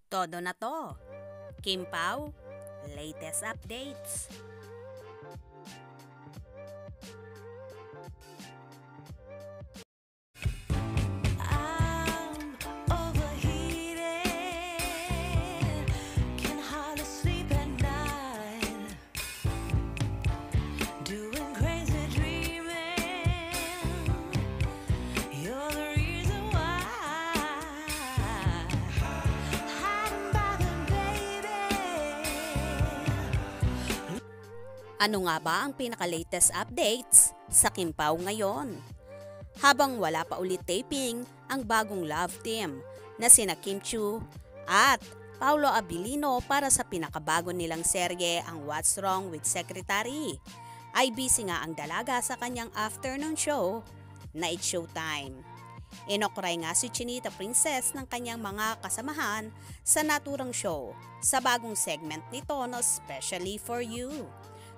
Todo na to. Kim Pao, latest updates. Ano nga ba ang pinaka-latest updates sa Kim Pao ngayon? Habang wala pa ulit taping ang bagong love team na sina Kim Chiu at Paolo Abilino para sa pinakabago nilang serye ang What's Wrong with Secretary, ay busy nga ang dalaga sa kanyang afternoon show na It's Showtime. Inokray nga si Chinita Princess ng kanyang mga kasamahan sa naturang show sa bagong segment nito na Especially for You,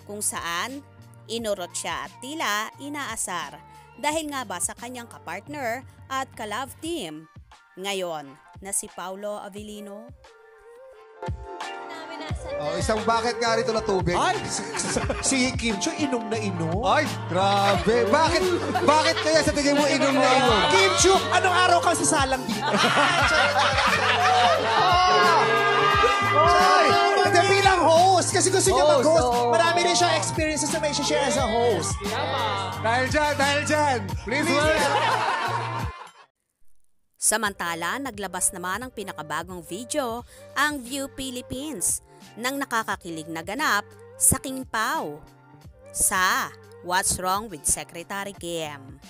kung saan inurot siya at tila inaasar dahil nga ba sa kanyang kapartner at ka-love team ngayon na si Paolo Abilino. Isang bucket nga rito na tubig. Ay, si Kim Chiu inom na inom. Ay, grabe. Bakit kaya sa tingin mo inom na inom? Kim Chiu, anong araw kang sasalang dito? Hindi, bilang host. Kasi gusto niya mag-host. Marami rin siyang experiences na may share as a host. Dahil dyan. Please. Samantala, naglabas naman ang pinakabagong video ang View Philippines ng nakakakilig na ganap sa Kim Pao sa What's Wrong with Secretary Kim.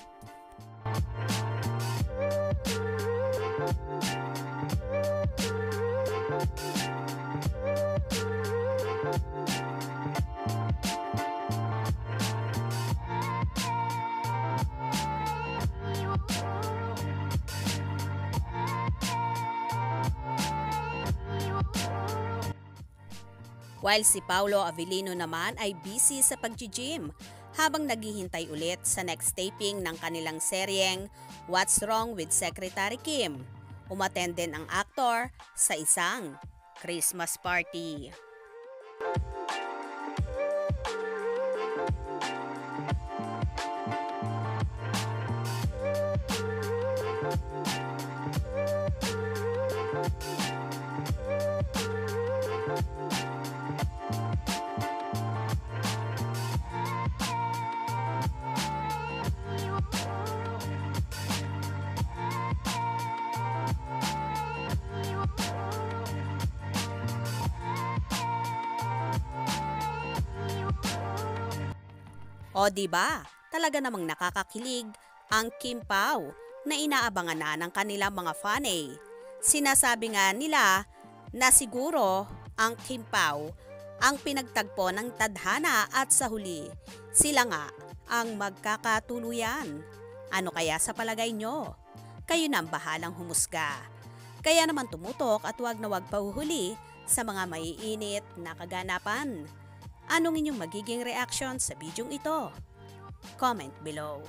While si Paolo Abilino naman ay busy sa pag-gym habang naghihintay ulit sa next taping ng kanilang seryeng What's Wrong with Secretary Kim. Umattend din ang aktor sa isang Christmas party. O diba, talaga namang nakakakilig ang Kim Pao na inaabangan na ng kanilang mga fanay. Sinasabi nga nila na siguro ang Kim Pao ang pinagtagpo ng tadhana at sa huli, sila nga ang magkakatuluyan. Ano kaya sa palagay nyo? Kayo na ang bahalang humusga. Kaya naman tumutok at wag na wag pahuhuli sa mga maiinit na kaganapan. Anong inyong magiging reaction sa bidyong ito? Comment below.